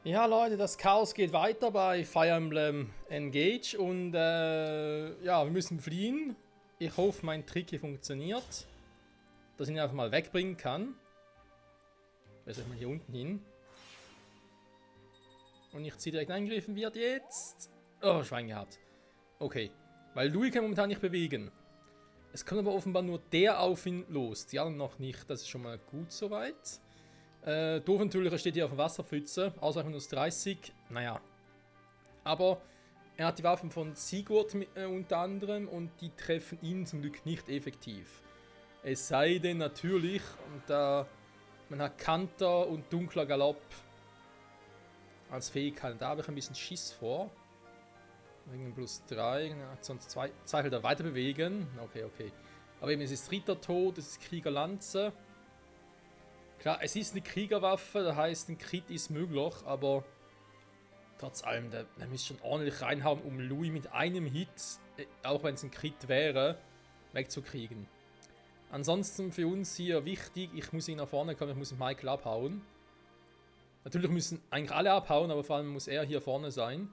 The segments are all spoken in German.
Ja, Leute, das Chaos geht weiter bei Fire Emblem Engage und ja, wir müssen fliehen. Ich hoffe, mein Trick hier funktioniert, dass ich ihn einfach mal wegbringen kann. Besser mal hier unten hin. Und nicht sie direkt angegriffen wird jetzt. Oh, Schwein gehabt. Okay, weil Louis kann momentan nicht bewegen. Es kommt aber offenbar nur der auf ihn los, die anderen noch nicht. Das ist schon mal gut soweit. Doof natürlich, er steht hier auf der Wasserpfütze. Ausweichen minus 30. Naja. Aber er hat die Waffen von Sigurd unter anderem und die treffen ihn zum Glück nicht effektiv. Es sei denn natürlich, und man hat Kanter und dunkler Galopp als Fähigkeit. Da habe ich ein bisschen Schiss vor. Wegen plus 3, sonst zwei Felder weiter bewegen. Okay. Aber eben, es ist Rittertod, es ist Kriegerlanze. Klar, es ist eine Kriegerwaffe, das heißt, ein Crit ist möglich, aber trotz allem, der müsste schon ordentlich reinhauen, um Louis mit einem Hit, auch wenn es ein Crit wäre, wegzukriegen. Ansonsten für uns hier wichtig, ich muss ihn nach vorne kommen, ich muss Michael abhauen. Natürlich müssen eigentlich alle abhauen, aber vor allem muss er hier vorne sein.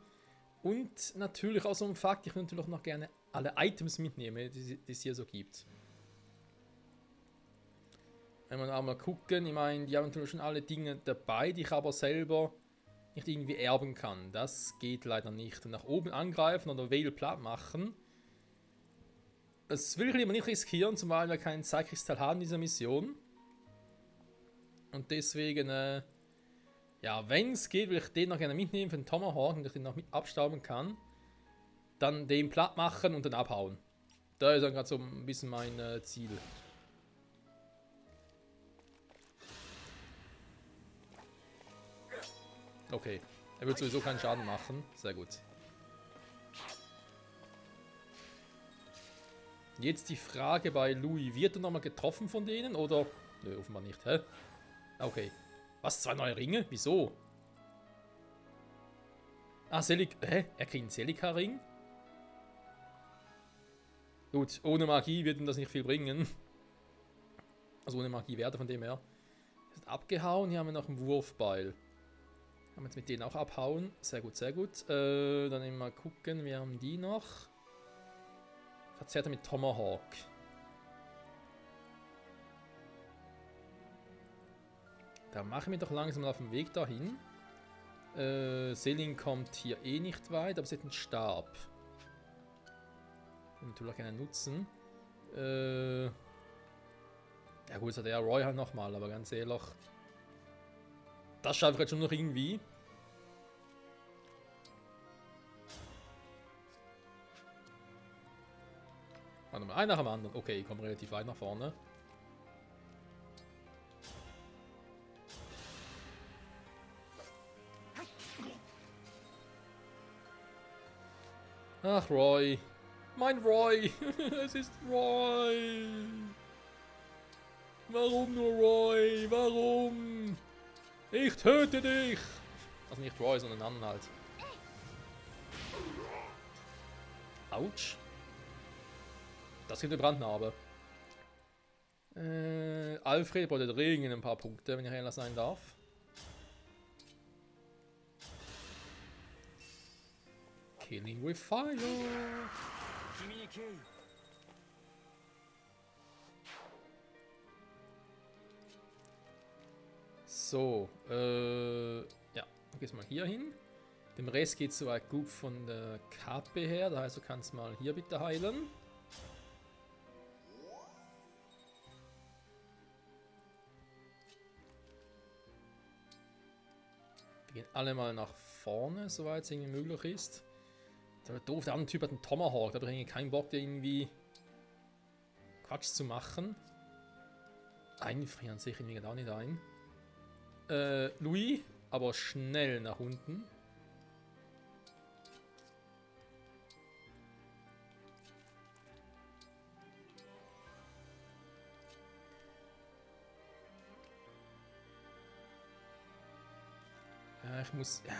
Und natürlich auch so ein Fakt, ich würde natürlich noch gerne alle Items mitnehmen, die es hier so gibt. Wenn wir auch mal gucken, ich meine, die haben natürlich schon alle Dinge dabei, die ich aber selber nicht irgendwie erben kann. Das geht leider nicht. Und nach oben angreifen oder Veil platt machen, das will ich lieber nicht riskieren, zumal wir keinen Zeitkristall haben in dieser Mission. Und deswegen, ja, wenn es geht, will ich den noch gerne mitnehmen für den Tomahawk und ich den noch mit abstauben kann. Dann den platt machen und dann abhauen. Da ist dann gerade so ein bisschen mein Ziel. Okay, er wird sowieso keinen Schaden machen. Sehr gut. Jetzt die Frage bei Louis. Wird er nochmal getroffen von denen oder? Nö, offenbar nicht, hä? Okay. Was? 2 neue Ringe? Wieso? Ah, hä? Er kriegt einen Celica-Ring? Gut, ohne Magie wird ihm das nicht viel bringen. Also ohne Magiewerte von dem her. Ist abgehauen. Hier haben wir noch einen Wurfbeil. Kann man jetzt mit denen auch abhauen. Sehr gut, sehr gut. Dann eben mal gucken, wir haben die noch. Verzerrter mit Tomahawk. Da machen wir doch langsam mal auf dem Weg dahin. Selin kommt hier eh nicht weit, aber sie hat einen Stab. Den natürlich auch gerne nutzen. Ja gut, jetzt hat er Roy halt nochmal, aber ganz ehrlich. Das schaffe ich jetzt schon noch irgendwie. Warte mal, ein nach dem anderen. Okay, ich komme relativ weit nach vorne. Ach, Roy. Mein Roy. Es ist Roy. Warum nur Roy? Warum? Ich töte dich! Also nicht Roy, sondern einen anderen halt. Autsch. Das gibt eine Brandnarbe. Alfred braucht dringend ein paar Punkte, wenn ich ehrlich sein darf. Killing with fire! So, ja, gehst mal hier hin. Dem Rest geht soweit gut von der KP her, das heißt, du kannst mal hier bitte heilen. Wir gehen alle mal nach vorne, soweit es irgendwie möglich ist. Das ist aber doof, der andere Typ hat einen Tomahawk, da habe ich irgendwie keinen Bock, der irgendwie Quatsch zu machen. Einfrieren sehe ich irgendwie gar nicht ein. Louis, aber schnell nach unten. Ja, ich muss... Ja.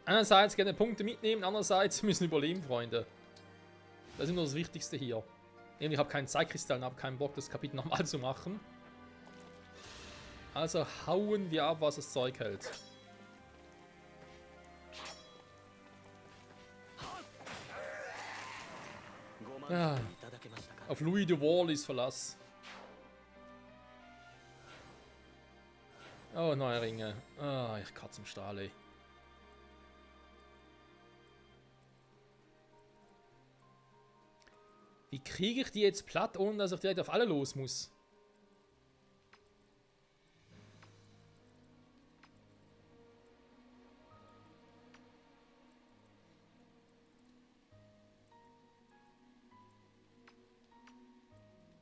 Einerseits gerne Punkte mitnehmen, andererseits müssen überleben, Freunde. Das ist immer das Wichtigste hier. Ich habe keinen Zeitkristall und habe keinen Bock, das Kapitel nochmal zu machen. Also hauen wir ab, was das Zeug hält. Ah, auf Louis de Wallis Verlass. Oh, neue Ringe. Ah, ich kratze im Stahl, ey. Wie kriege ich die jetzt platt, ohne dass ich direkt auf alle los muss?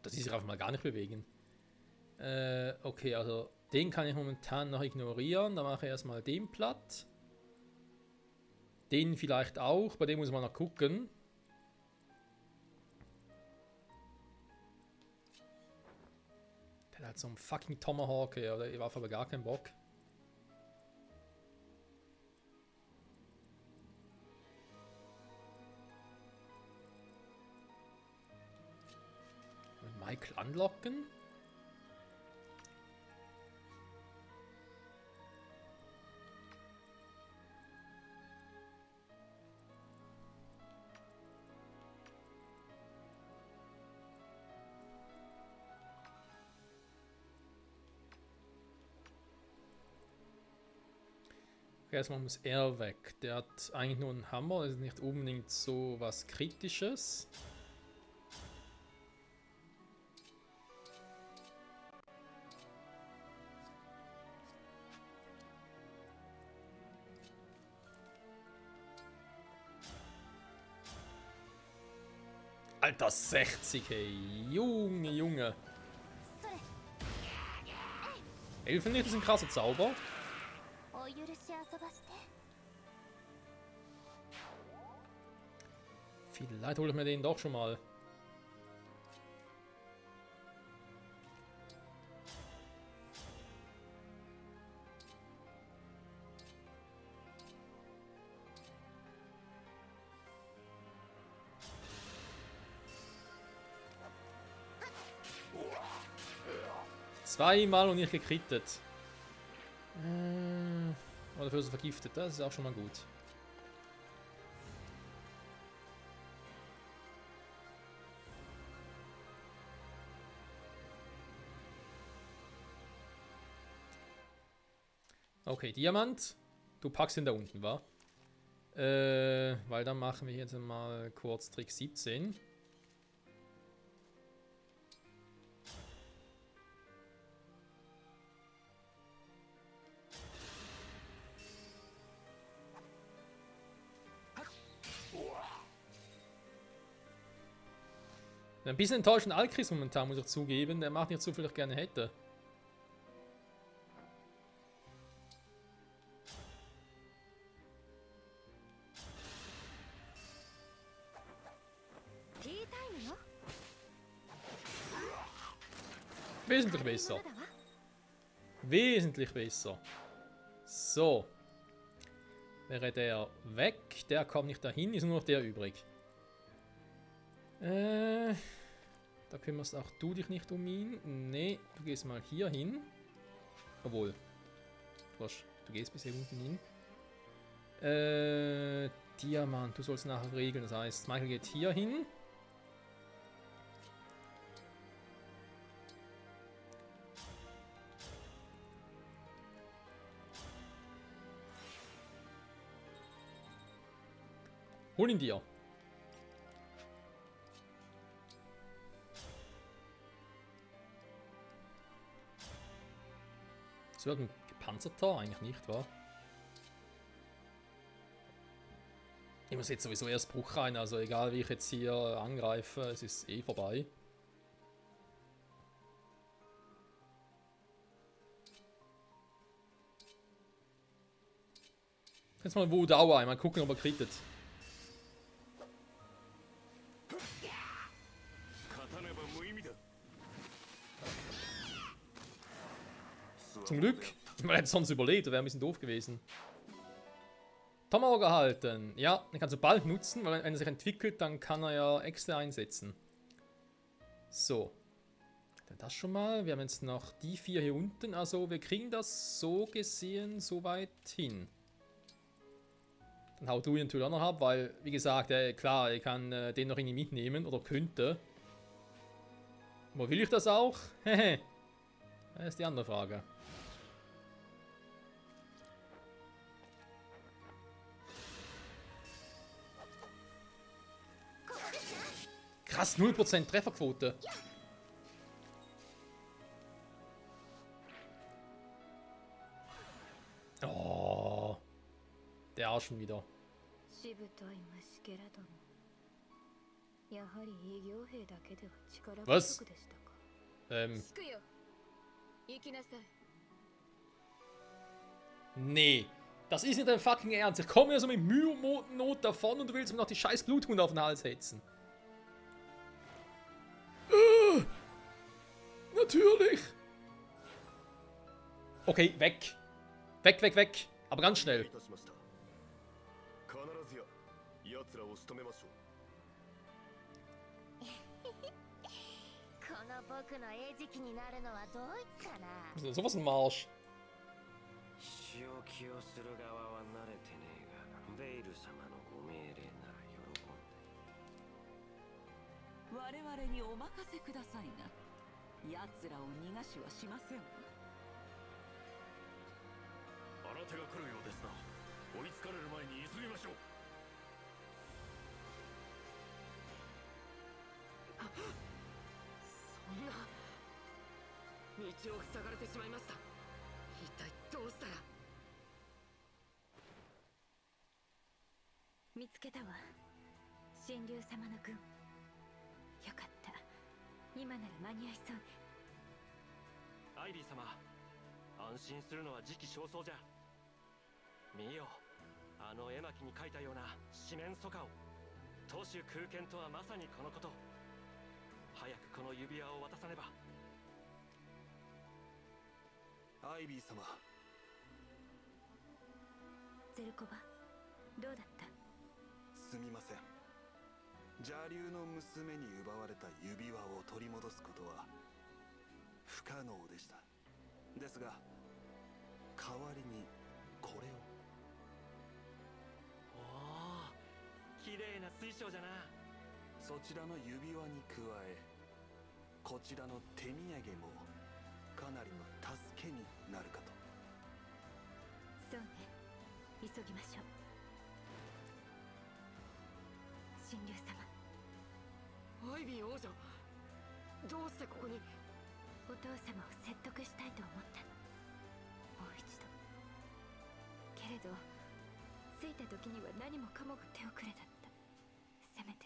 Dass die sich einfach mal gar nicht bewegen. Okay, also den kann ich momentan noch ignorieren. Dann mache ich erstmal den platt. Den vielleicht auch, bei dem muss man noch gucken. Der hat halt so einen fucking Tomahawk, oder ich war aber gar keinen Bock. Michael anlocken. Okay, erstmal muss er weg. Der hat eigentlich nur einen Hammer, das ist nicht unbedingt so was Kritisches. Alter, 60, hey. Junge, Junge. Elfenlicht ist ein krasser Zauber. Vielleicht hole ich mir den doch schon mal. Zweimal und nicht gekrittet. Oder für so vergiftet, das ist auch schon mal gut. Okay, Diamant. Du packst ihn da unten, wa? Weil dann machen wir jetzt mal kurz Trick 17. Ein bisschen enttäuschend Alkris momentan, muss ich zugeben. Der macht nicht so viel, ich gerne hätte. Wesentlich besser. Wesentlich besser. So. Wäre der weg. Der kommt nicht dahin. Ist nur noch der übrig. Da kümmerst auch du dich nicht um ihn. Nee, du gehst mal hier hin. Obwohl. Du gehst bis hier unten hin. Diamant, du sollst nachher regeln. Das heißt, Michael geht hier hin. Hol ihn dir. Es wird ein gepanzerter, eigentlich nicht, wahr? Ich muss jetzt sowieso erst Bruch rein, also egal wie ich jetzt hier angreife, es ist eh vorbei. Jetzt mal Wu Dao ein, mal gucken, ob er kritet. Zum Glück. Man hätte sonst überlebt, wäre ein bisschen doof gewesen. Tomahawk erhalten. Ja, den kannst du bald nutzen, weil wenn er sich entwickelt, dann kann er ja extra einsetzen. So. Dann das schon mal. Wir haben jetzt noch die 4 hier unten. Also wir kriegen das so gesehen so weit hin. Dann haut Dui natürlich auch noch ab, weil, wie gesagt, klar, ich kann den noch irgendwie mitnehmen oder könnte. Aber will ich das auch? Hehe. Das ist die andere Frage. Krass, 0% Trefferquote. Oh. Der Arsch schon wieder. Was? Nee. Das ist nicht dein fucking Ernst. Ich komme ja so mit Mühe und Not davon und du willst mir noch die scheiß Bluthunde auf den Hals hetzen. Natürlich. Okay, weg. Weg, weg, weg. Aber ganz schnell. Sowas ein Marsch. 仕置きをする側は慣れてねえが、ベイル様のご命令なら喜んで。我々にお任せくださいな。奴らを逃がしはしません。新手が来るようですな。追いつかれる前に急ぎましょう。そんな道を塞がれてしまいました。一体どうしたら。見つけたわ。神竜様の軍。よかった。今なら間に合いそうね。アイビー様、安心するのは時期尚早じゃ。見よ、あの絵巻に書いたような四面楚歌を。当主空剣とはまさにこのこと。早くこの指輪を渡さねば。アイビー様。ゼルコバ、どうだった？すみません。邪竜の娘に奪われた指輪を取り戻すことは不可能でした。ですが、代わりにこれを。おお、綺麗な水晶じゃな。そちらの指輪に加え、こちらの手土産もかなりの助けになるかと。そうね。急ぎましょう。神竜様。アイビー王女、どうしてここに。お父様を説得したいと思ったの。もう一度。けれど着いた時には何もかもが手遅れだった。せめて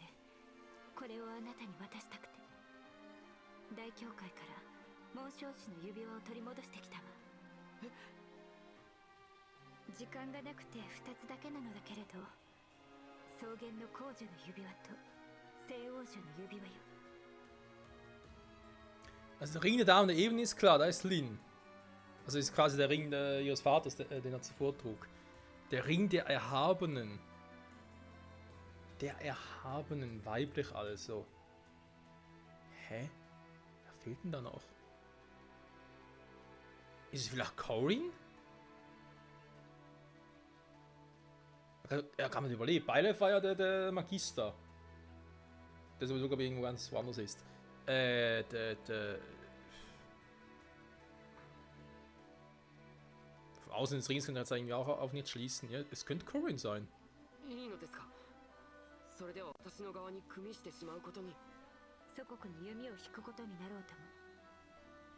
これをあなたに渡したくて。大教会から紋章師の指輪を取り戻してきたわ。時間がなくて2つだけなのだけれど、草原の皇女の指輪と聖王女の指輪よ。Also der Ring der Damen der Ebene ist klar, da ist Lin. Also ist quasi der Ring ihres Vaters, den er zuvor trug. Der Ring der Erhabenen. Der Erhabenen, weiblich also. Hä? Wer fehlt denn da noch? Ist es vielleicht Corin? Ja, kann man überleben. Beilev war ja der Magister. Der sowieso, glaube ich, irgendwo ganz woanders ist. Von außen des Rings könnte jetzt eigentlich auch auf nichts schließen. Ja, es könnte Corin sein. いいのですか。それでは私の側に組みしてしまうことに。祖国の弓を引くことになろうとも。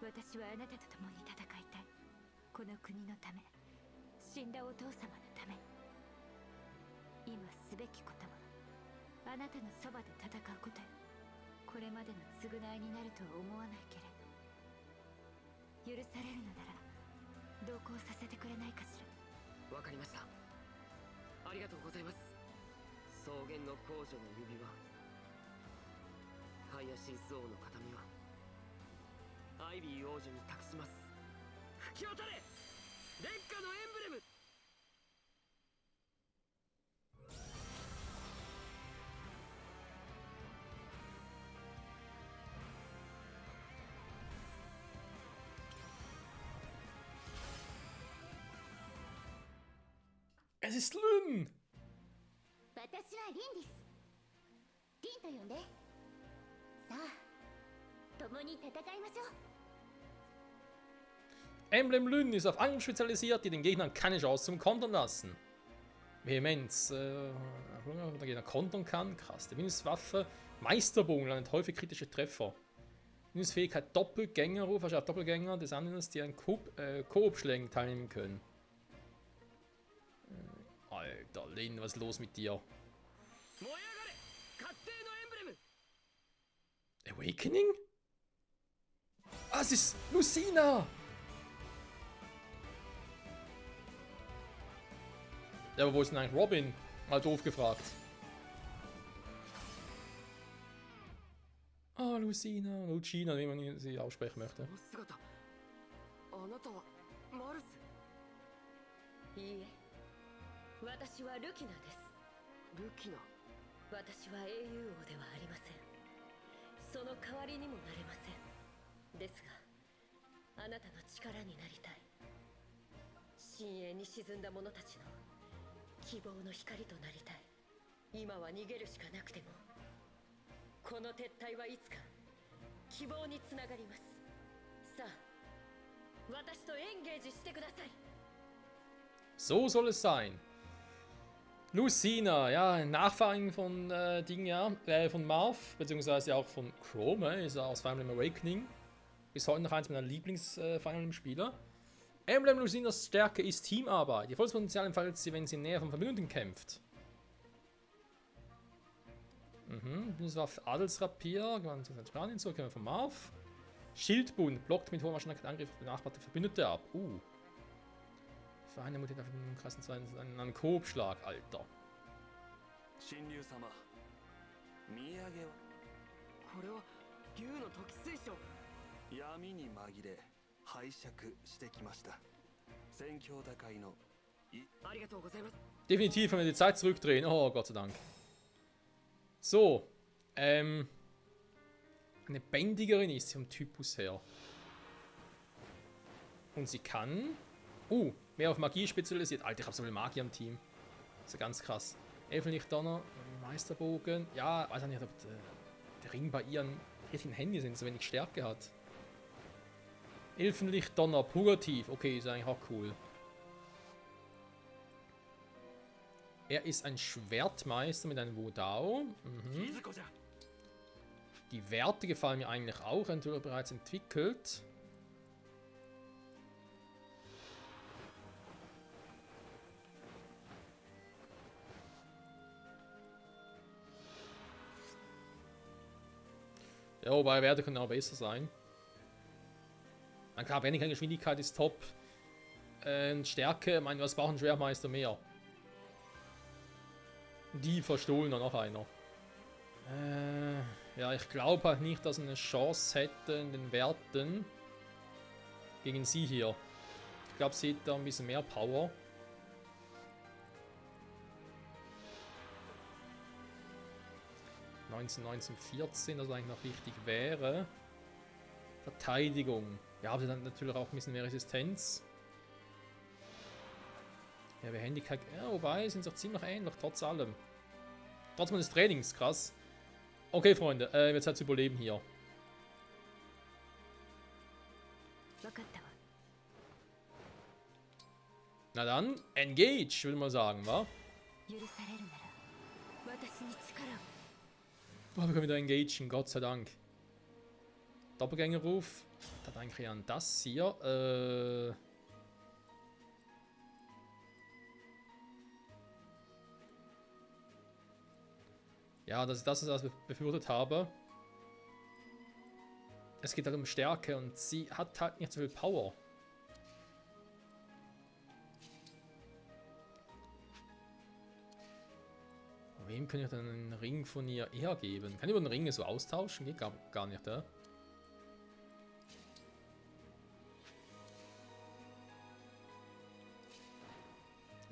私はあなたと共に戦いたい。この国のため、死んだお父様のため。今すべきことはあなたのそばで戦うことよ。これまでの償いになるとは思わないけれど、許されるのなら同行させてくれないかしら。わかりました。ありがとうございます。草原の皇女の指輪、ハイアシス王の形見はアイビー王女に託します。吹き渡れ烈火のエンブレム。Es ist Lyn! 私はリンです。リンと呼んで。さあ、共に戦いましょう。 Emblem Lyn ist auf Angriff spezialisiert, die den Gegnern keine Chance zum Kontern lassen. Vehemenz, der Gegner kontern kann. Krass. Die Minuswaffe, Meisterbogen, landet häufig kritische Treffer. Minusfähigkeit Doppelgängerruf, also Doppelgänger des Anwenders, die an Koop-Schlägen teilnehmen können. Alter, Lyn, was ist los mit dir? Awakening? Ah, es ist Lucina! Ja, aber wo ist denn eigentlich Robin? Mal doof gefragt. Ah, Lucina, Lucina, wie man sie aussprechen möchte. あなたはマルス。いいえ、私はルキナです。ルキナ。私は英雄王ではありません。その代わりにもなれません。ですが、あなたの力になりたい。深淵に沈んだ者たちの希望の光となりたい。今は逃げるしかなくても、この撤退はいつか希望につながります。さあ、私とエンゲージしてください。 So soll es sein. Lucina, ja, ein Nachfahrin von Ding, ja, von Marth, beziehungsweise auch von Chrome, ist aus Fire Emblem Awakening. Bis heute noch eins meiner Lieblings-Fire Emblem-Spieler. Emblem Lucinas Stärke ist Teamarbeit. Ihr volles Potenzial entfaltet sie, wenn sie in Nähe von Verbündeten kämpft. Das war Adelsrapier, Spanien zurück, von Marth. Schildbund, blockt mit hoher Wahrscheinlichkeit Angriff benachbarte Verbündete ab. Vereine Mutter im krassen einen Koop-Schlag, Alter. 神竜様、見上げはこれは竜の時水晶。闇に紛れ拝借してきました。戦況高いのありがとうございます。 Definitiv, wenn wir die Zeit zurückdrehen. Oh, Gott sei Dank. So, eine Bändigerin ist sie vom Typus her. Und sie kann... mehr auf Magie spezialisiert. Alter, ich habe so viel Magie am Team. Das ist ja ganz krass. Elfenlichtdonner, Meisterbogen. Ja, weiß auch nicht, ob der Ring bei ihren richtigen Händen sind, so wenig Stärke hat. Elfenlichtdonner, Purgativ. Okay, ist eigentlich auch cool. Er ist ein Schwertmeister mit einem Wodao. Die Werte gefallen mir eigentlich auch, natürlich bereits entwickelt. Ja, wobei Werte können auch besser sein. Klar, wenn keine Geschwindigkeit ist top. Stärke, ich meine, was braucht ein Schwertmeister mehr? Die verstohlen noch einer. Ja, ich glaube halt nicht, dass er eine Chance hätte in den Werten gegen sie hier. Ich glaube, sie hat da ein bisschen mehr Power. (19, 14, das eigentlich noch wichtig wäre. Verteidigung. Ja, aber dann natürlich auch ein bisschen mehr Resistenz. Ja, Behendigkeit. Ja, wobei, sind sie auch ziemlich ähnlich, trotz allem. Trotz meines Trainings, krass. Okay, Freunde, wird Zeit zu überleben hier. Na dann, engage, würde man sagen, wa? Oh, wir können wieder engagen, Gott sei Dank. Doppelgängerruf. Da denke ich an das hier. Ja, das ist das, was ich befürchtet habe. Es geht halt um Stärke und sie hat halt nicht so viel Power. Wem kann ich dann einen Ring von ihr hergeben? Kann ich über den Ringe so austauschen? Geht gar nicht, ja?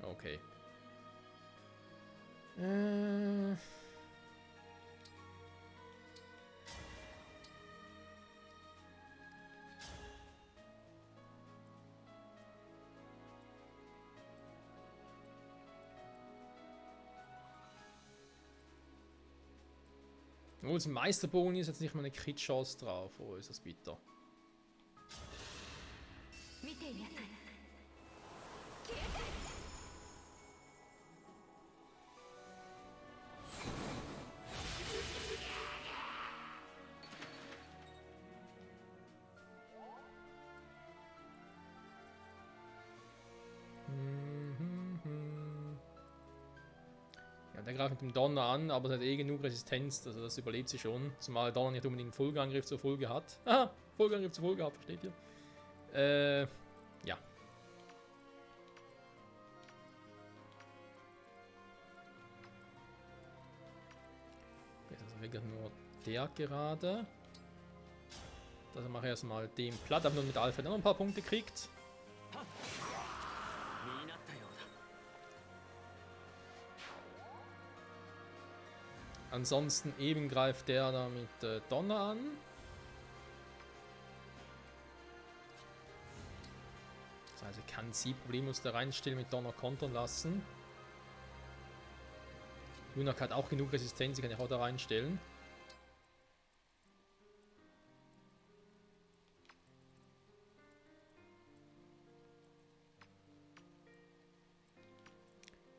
Okay. Obwohl es ein Meisterbogen ist, jetzt nicht mal eine Crit-Chance drauf. Oh, ist das bitter. 見ていなさい。 Ja, der greift mit dem Donner an, aber es hat eh genug Resistenz, also das überlebt sie schon. Zumal Donner nicht unbedingt einen Vollangriff zur Folge hat. Aha, Vollangriff zur Folge hat, versteht ihr? Ja. Jetzt ist wirklich nur der gerade. Das mache ich erstmal den platt, aber nur mit Alpha, der noch ein paar Punkte kriegt. 身になったようだ。 Ansonsten eben greift der da mit Donner an. Das heißt, ich kann sie problemlos da reinstellen mit Donner kontern lassen. Lunak hat auch genug Resistenz, die kann ich auch da reinstellen.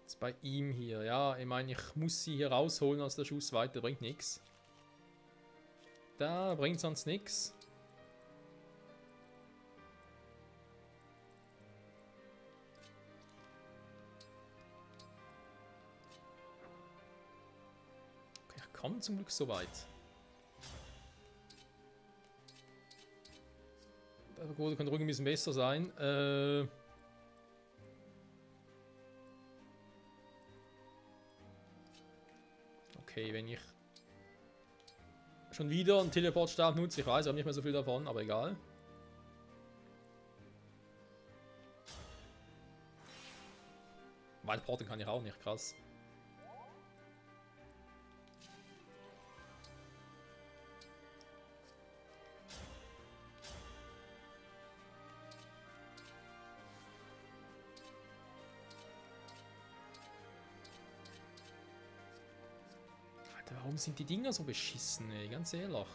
Jetzt bei ihm hier, ja, ich meine, ich muss sie hier rausholen aus der Schussweite, bringt nichts. Da bringt sonst nichts. Okay, ich komme zum Glück so weit. Der Gode könnte ruhig ein bisschen besser sein. Okay, wenn ich schon wieder einen Teleportstab nutze, ich weiß, ich habe nicht mehr so viel davon, aber egal. Wildporten kann ich auch nicht, krass. Warum sind die Dinger so beschissen, ey? Ganz ehrlich.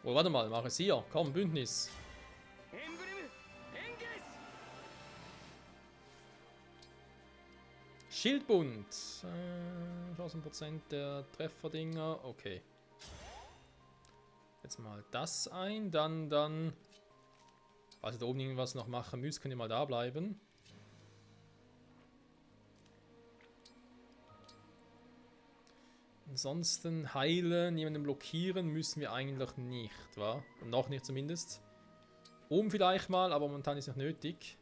Oh, warte mal, mach es hier. Komm, Bündnis. エンブレムエンゲージ。 Schildbund. 1000% der Trefferdinger. Okay. Jetzt mal das ein, dann... Falls ihr da oben irgendwas noch machen müsst, könnt ihr mal da bleiben. Ansonsten heilen, jemanden blockieren müssen wir eigentlich nicht, wa? Noch nicht zumindest. Oben vielleicht mal, aber momentan ist es noch nötig.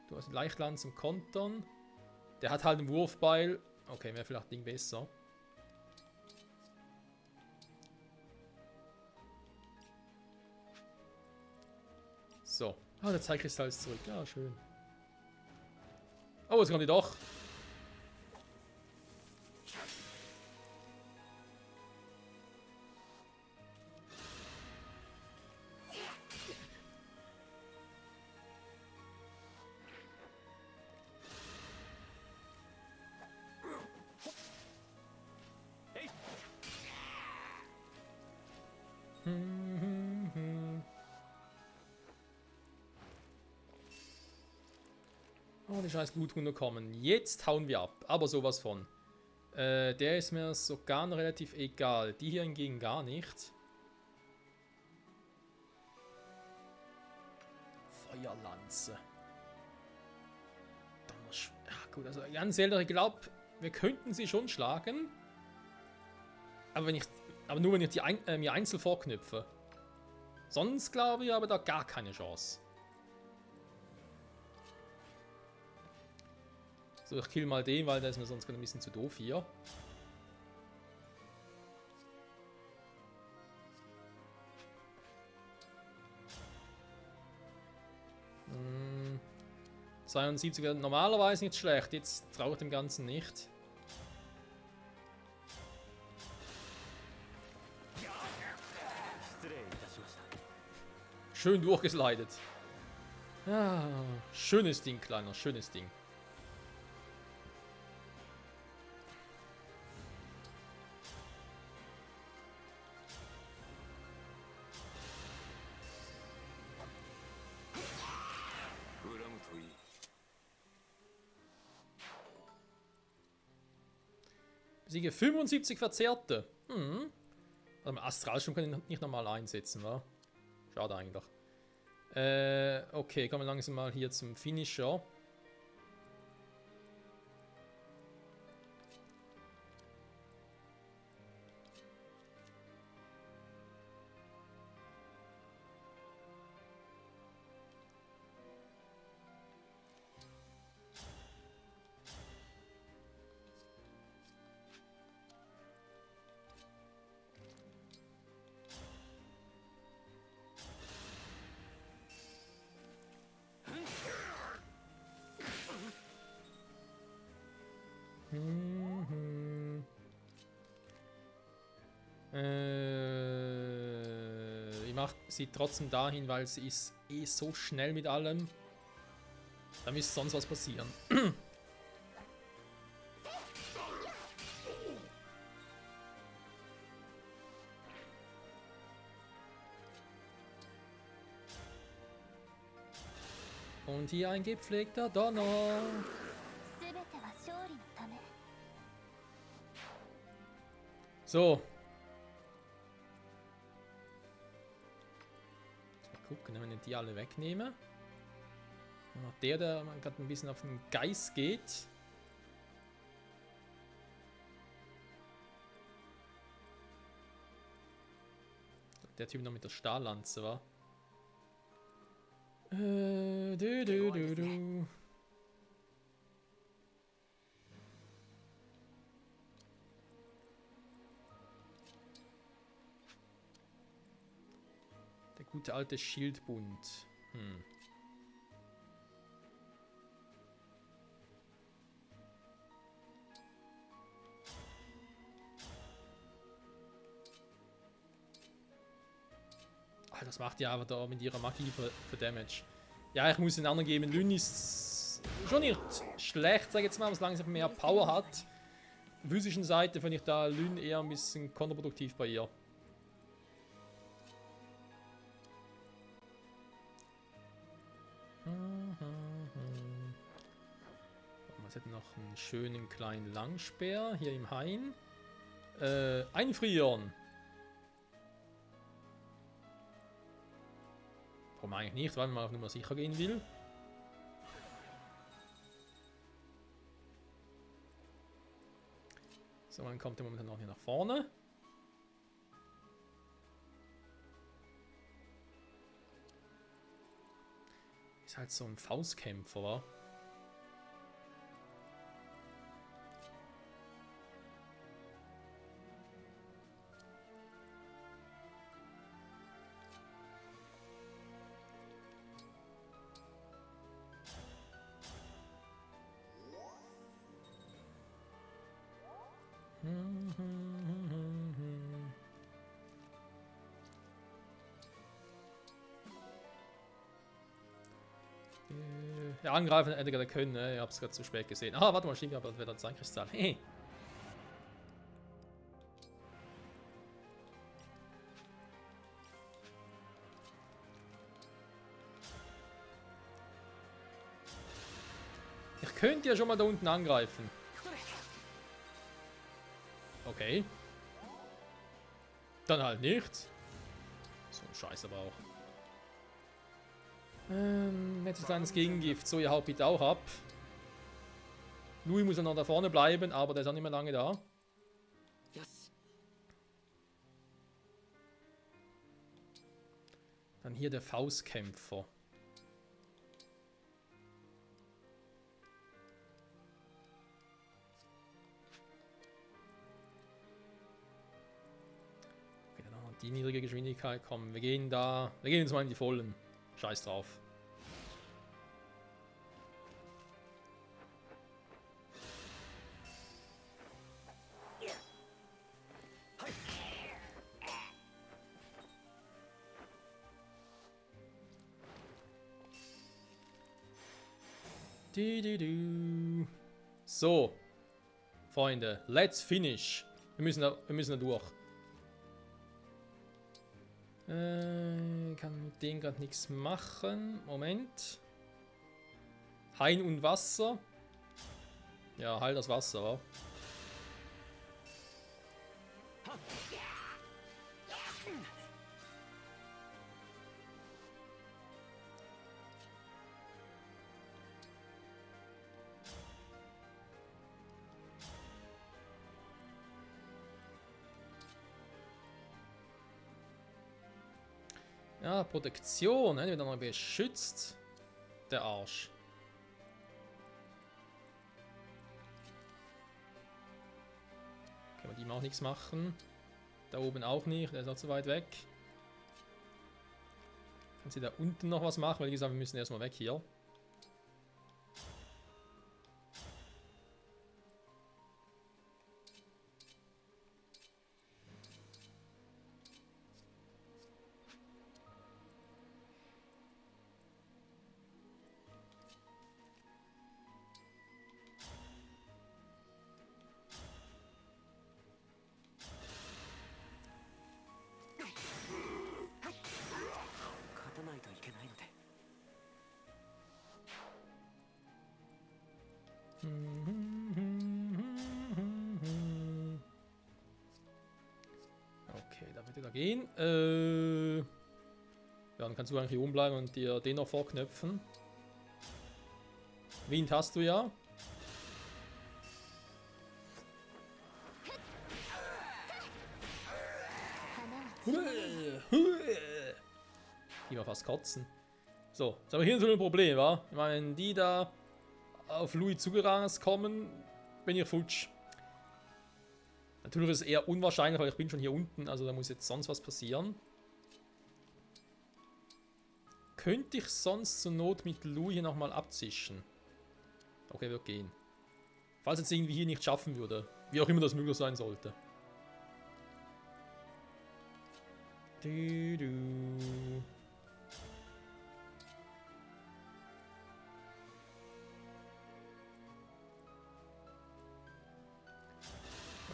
Du hast Leichtland zum Kontern. Der hat halt einen Wurfbeil. Okay, wäre vielleicht ein Ding besser. So. Ah, der Zeitkristall ist zurück. Ja, schön. Oh, jetzt kommt die doch. Oh, die scheiß Blutrunde kommen. Jetzt hauen wir ab. Aber sowas von. Der ist mir sogar noch relativ egal. Die hier hingegen gar nicht. Feuerlanze. Ja, gut, also ganz ehrlich, ich glaube, wir könnten sie schon schlagen. Aber nur wenn ich die mir einzeln vorknüpfe. Sonst glaube ich aber da gar keine Chance. So, ich kill mal den, weil der ist mir sonst ein bisschen zu doof hier. Hm. 72 wäre normalerweise nicht schlecht, jetzt traue ich dem Ganzen nicht. Schön durchgeslidet. Ah, schönes Ding, Kleiner, schönes Ding. Besiege 75 Verzerrte. Hm. Also Astralsturm kann ich nicht nochmal einsetzen, wa? Schade eigentlich. Okay, kommen wir langsam mal hier zum Finisher. Ich mache sie trotzdem dahin, weil sie ist eh so schnell mit allem. Da müsste sonst was passieren. Und hier ein gepflegter Donner. So. Mal gucken, wenn ich die alle wegnehme. Und noch der gerade ein bisschen auf den Geist geht. Der Typ noch mit der Stahllanze, war. Der gute alte Schildbund. Das macht ja aber da mit ihrer Magie für Damage. Ja, ich muss den anderen geben. Lyn ist schon nicht schlecht, sag ich jetzt mal, was langsam mehr Power hat. Auf der physischen Seite finde ich da Lyn eher ein bisschen kontraproduktiv bei ihr. Was hätten noch einen schönen kleinen Langspeer hier im Hain. Einfrieren. Warum eigentlich nicht, weil man auf Nummer sicher gehen will. So, dann kommt der momentan noch hier nach vorne. Ist halt so ein Faustkämpfer, wa? Ja, angreifen hätte er können, ne? Ich hab's gerade zu spät gesehen. Ah, warte mal, stimmt, aber das wäre dann sein Kristall. Hey. Ich könnte ja schon mal da unten angreifen. Okay. Dann halt nicht. So ein Scheiß aber auch. Nettes kleines Gegengift. So, ihr haut bitte auch ab. Louis muss ja noch da vorne bleiben, aber der ist auch nicht mehr lange da. Dann hier der Faustkämpfer. Okay, dann haben wir die niedrige Geschwindigkeit. Komm, wir gehen jetzt mal in die vollen. Scheiß drauf. So, Freunde, let's finish. Wir müssen da durch. Kann mit dem gerade nichts machen. Moment. Hain und Wasser. Ja, halt das Wasser, wa? Ja, Protektion, ne? Wird dann mal beschützt. Der Arsch. Kann man ihm auch nichts machen. Da oben auch nicht, der ist auch zu weit weg. Kann sie da unten noch was machen? Weil wie gesagt, wir müssen erstmal weg hier. Okay, da wird er gehen. Ja, dann kannst du eigentlich hier oben bleiben und dir den noch vorknöpfen. Wind hast du ja. Die war fast kotzen. So, jetzt haben wir hier so ein Problem, wa? Ich meine, wenn die da auf Louis zugerast kommen, bin ich futsch. Natürlich ist es eher unwahrscheinlich, weil ich bin schon hier unten, also da muss jetzt sonst was passieren. Könnte ich sonst zur Not mit Louis hier nochmal abzischen? Okay, wird gehen. Falls jetzt irgendwie hier nicht schaffen würde. Wie auch immer das möglich sein sollte.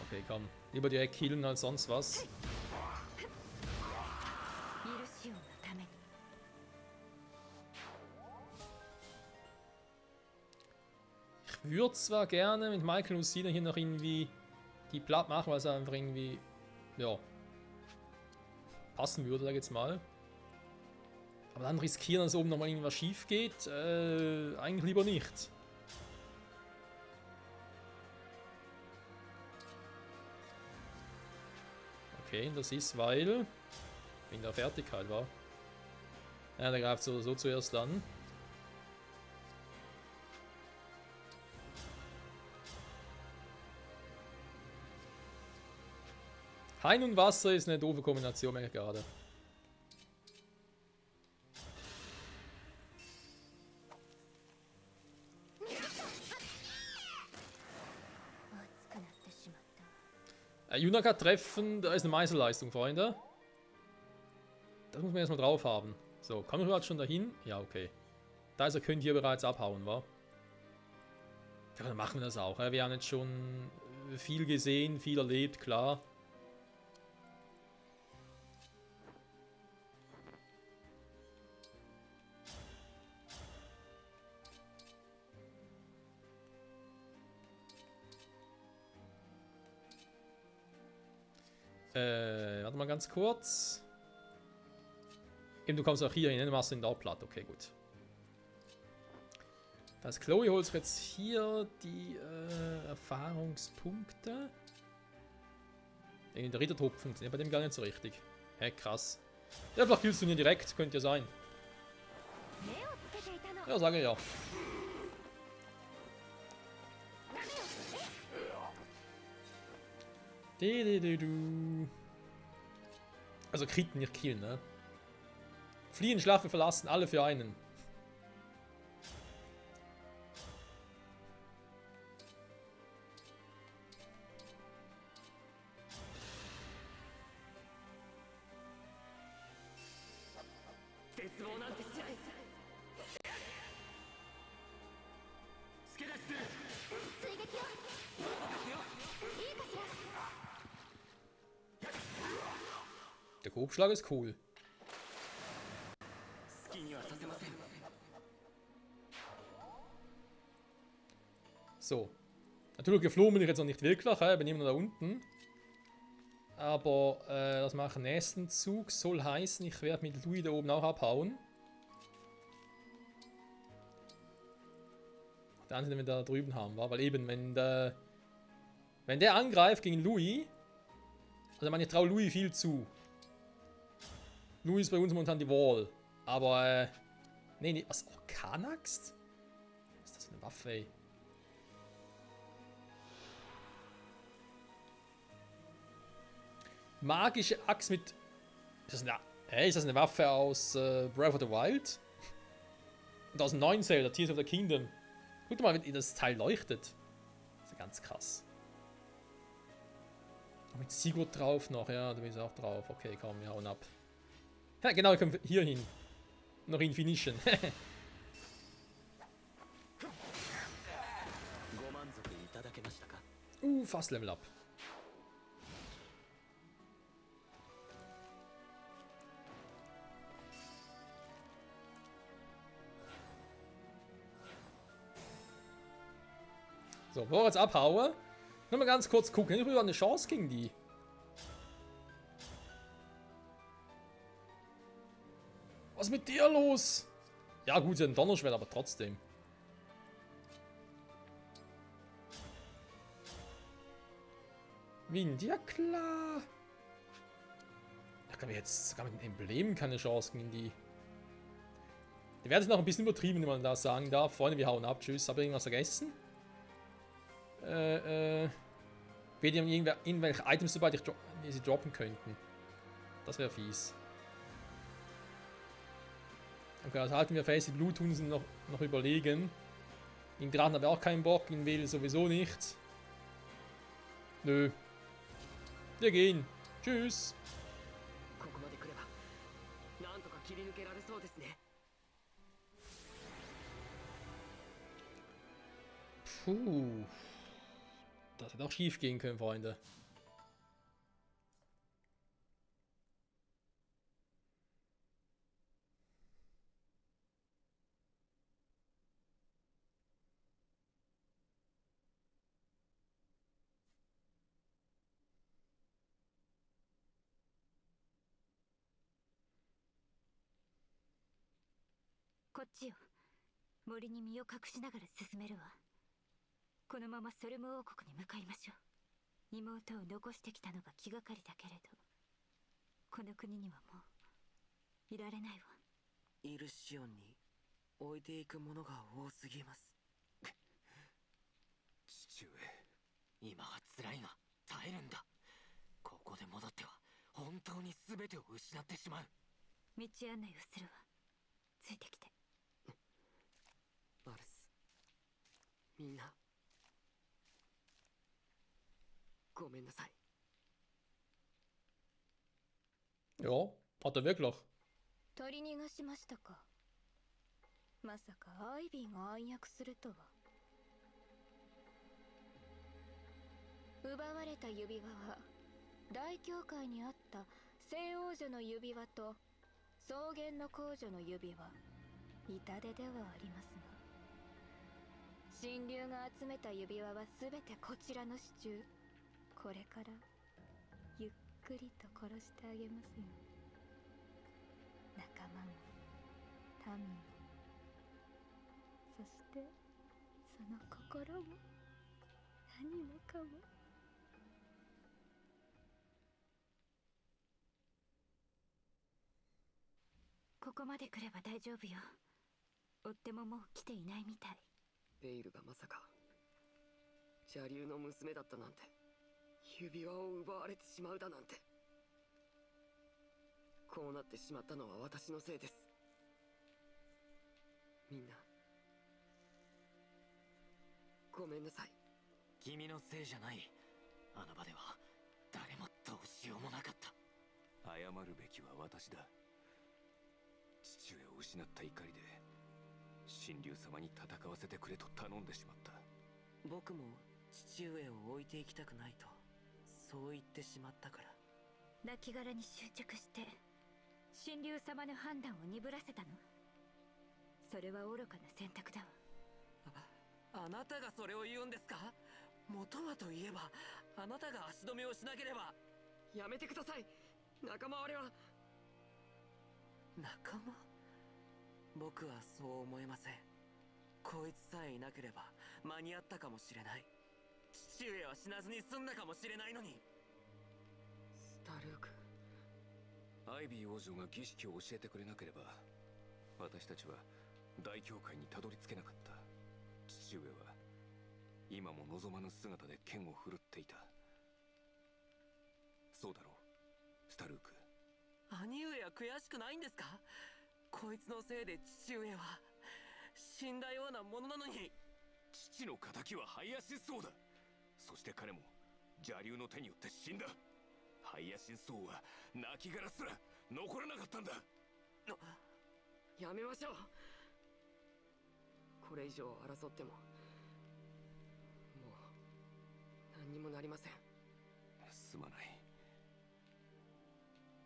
Okay, komm. Lieber direkt killen als sonst was. Ich würde zwar gerne mit Michael und Lucina hier noch irgendwie die platt machen, weil es einfach irgendwie, ja, passen würde, sag ich jetzt mal. Aber dann riskieren, dass oben nochmal irgendwas schief geht, eigentlich lieber nicht. Okay, das ist, weil in der Fertigkeit war. Ja, der greift so zuerst an. Hain und Wasser ist eine doofe Kombination, merke ich gerade. Junaka treffen, da ist eine Meisterleistung, Freunde. Das muss man erstmal drauf haben. So, kommen wir überhaupt schon dahin? Ja, okay. Da ist er, könnt ihr bereits abhauen, wa? Ja, dann machen wir das auch. Wir haben jetzt schon viel gesehen, viel erlebt, klar. Warte mal ganz kurz. Eben, du kommst auch hier hin, du machst den dort platt. Okay, gut. Das Chloe holt jetzt hier die Erfahrungspunkte. Der Rittertrupp funktioniert bei dem gar nicht so richtig. Hä, krass. Ja, vielleicht willst du ihn direkt, könnte ja sein. Ja, sage ich ja. Also Kriten, nicht killen, ne? Fliehen, schlafen, verlassen, alle für einen. Der Grobschlag ist cool. 好きにはさせません。 So. Natürlich geflogen bin ich jetzt noch nicht wirklich, bin immer noch da unten. Aber das mache ich im nächsten Zug. Soll heißen, ich werde mit Louis da oben auch abhauen. Der einzige, den wir da drüben haben, war, weil eben, wenn der angreift gegen Louis, also ich meine, ich traue Louis viel zu. Louis ist bei uns momentan die Wall. Aber, nee, was, Orkanaxt? Was ist das für eine Waffe, ey? Magische Axt mit... Ist das eine Waffe aus Breath of the Wild? Und aus dem neuen Zelda, Tears of the Kingdom. Guck mal, wie das Teil leuchtet. Das ist ja ganz krass. Mit Sigurd drauf noch, ja, du bist auch drauf. Okay, komm, wir hauen ab. Ja, genau, wir können hier hin. Noch ihn finishen. Fast Level Up. So, bevor wir jetzt abhauen, nur mal ganz kurz gucken. Ich habe eine Chance gegen die. Was ist mit dir los? Ja gut, sie hat ein Donnerschwert, aber trotzdem. Wind, ja klar. Ich glaube jetzt sogar mit dem Emblem keine Chance gegen die. Die werden es noch ein bisschen übertrieben, wenn man das sagen darf. Freunde, wir hauen ab. Tschüss. Habe ich irgendwas vergessen? Wird irgendwelche Items dabei, die sie droppen könnten. Das wäre fies. Okay, also halten wir fest, die Bluthunden sind noch überlegen. In Drachen habe ich auch keinen Bock, in Wähl sowieso nicht. Nö. Wir gehen. Tschüss. Puh. Das hätte auch schief gehen können, Freunde.こっちよ。森に身を隠しながら進めるわ。このままソルム王国に向かいましょう。妹を残してきたのが気がかりだけれど、この国にはもういられないわ。イルシオンに置いていくものが多すぎます。父上、今は辛いが耐えるんだ。ここで戻っては本当に全てを失ってしまう。道案内をするわ。ついてきて。アルス、みんなごめんなさい。Ja, hat er wirklich. 取り逃がしましたか。まさかアイビーが暗躍するとは。奪われた指輪は大教会にあった聖王女の指輪と草原の皇女の指輪、痛手ではありますが、神竜が集めた指輪は全てこちらの支柱。これからゆっくりと殺してあげますよ。仲間も民も、そしてその心も何もかも。ここまで来れば大丈夫よ。追っ手ももう来ていないみたい。ベイルがまさか邪竜の娘だったなんて、指輪を奪われてしまうだなんて。こうなってしまったのは私のせいです。みんなごめんなさい。君のせいじゃない。あの場では誰もどうしようもなかった。謝るべきは私だ。父上を失った怒りで神竜様に戦わせてくれと頼んでしまった。僕も父上を置いていきたくないとそう言ってしまったから。亡骸に執着して神竜様の判断を鈍らせたの？それは愚かな選択だわ。あなたがそれを言うんですか？元はといえばあなたが足止めをしなければ。やめてください。仲間割れは。仲間？僕はそう思えません。こいつさえいなければ間に合ったかもしれない。父上は死なずに済んだかもしれないのに。スタルーク。アイビー王女が儀式を教えてくれなければ私たちは大教会にたどり着けなかった。父上は今も望まぬ姿で剣を振るっていた。そうだろうスタルーク。兄上は悔しくないんですか？こいつのせいで父上は死んだようなものなのに。父の仇はハイヤシンソウだ。そして彼も邪竜の手によって死んだ。ハイヤシンソウは亡骸すら残らなかったんだ。やめましょう。これ以上争ってももう何にもなりません。すまない。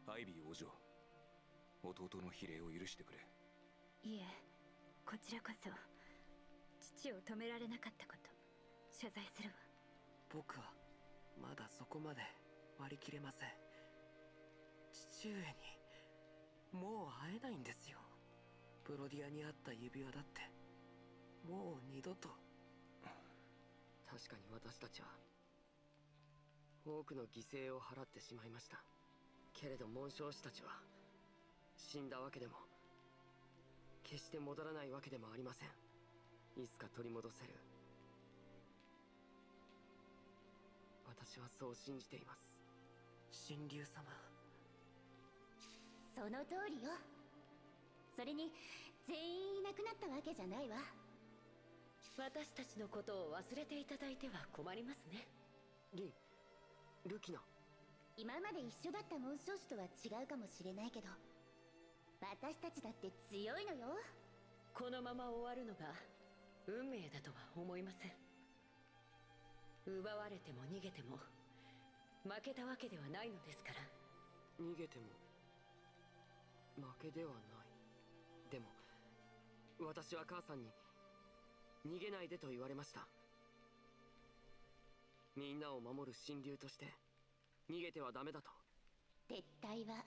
アイビー王女、弟の非礼を許してくれ。いえ、こちらこそ父を止められなかったこと謝罪するわ。僕はまだそこまで割り切れません。父上にもう会えないんですよ。ブロディアにあった指輪だってもう二度と。確かに私たちは多くの犠牲を払ってしまいました。けれど紋章師たちは死んだわけでも決して戻らないわけでもありません。いつか取り戻せる。私はそう信じています。神竜様。その通りよ。それに全員いなくなったわけじゃないわ。私たちのことを忘れていただいては困りますね。ルキナ。今まで一緒だった紋章師とは違うかもしれないけど、私たちだって強いのよ。このまま終わるのが運命だとは思いません。奪われても逃げても負けたわけではないのですから。逃げても負けではない。でも私は母さんに逃げないでと言われました。みんなを守る神竜として逃げてはダメだと。撤退は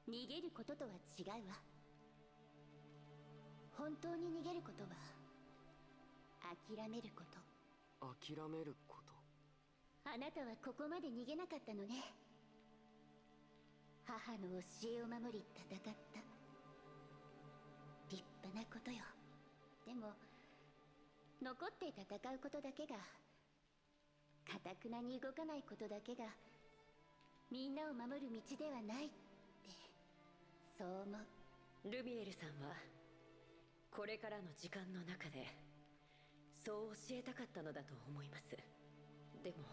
逃げることとは違うわ。本当に逃げることは諦めること。諦めること。あなたはここまで逃げなかったのね。母の教えを守り戦った。立派なことよ。でも残って戦うことだけが、堅くなに動かないことだけがみんなを守る道ではないって、そう思う。ルミエルさんはこれからの時間の中でそう教えたかったのだと思います。でも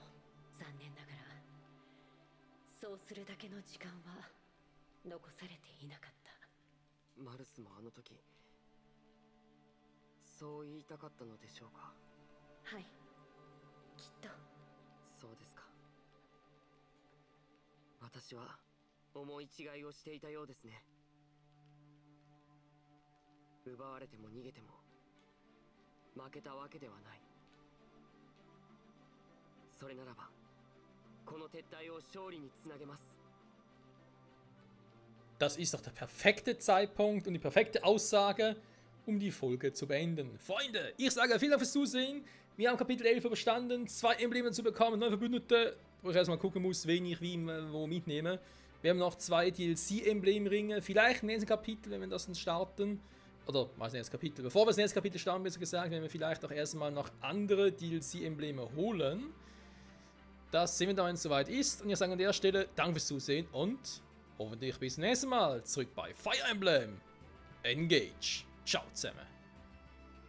残念ながらそうするだけの時間は残されていなかった。マルスもあの時そう言いたかったのでしょうか。はい、きっと。そうですか。私は思い違いをしていたようですね。奪われても逃げても負けたわけではない。それならばこの撤退を勝利につなげます。Das ist doch der perfekte Zeitpunkt und die perfekte Aussage, um die Folge zu beenden. Freunde, ich sage vielen Dank fürs Zusehen. Wir haben Kapitel 11 überstanden, 2 Embleme zu bekommen, 9 Verbündete, wo ich erstmal gucken muss, wen ich wie wo mitnehme. Wir haben noch 2 DLC-Emblemringe, vielleicht im nächsten Kapitel, wenn wir das dann starten. Oder, mal das nächste Kapitel. Bevor wir das nächste Kapitel starten, besser gesagt, werden wir vielleicht auch erstmal noch andere DLC-Embleme holen. Das sehen wir dann, wenn es soweit ist. Und ich sage an der Stelle, danke fürs Zusehen und hoffentlich bis zum nächsten Mal zurück bei Fire Emblem Engage. Ciao zusammen.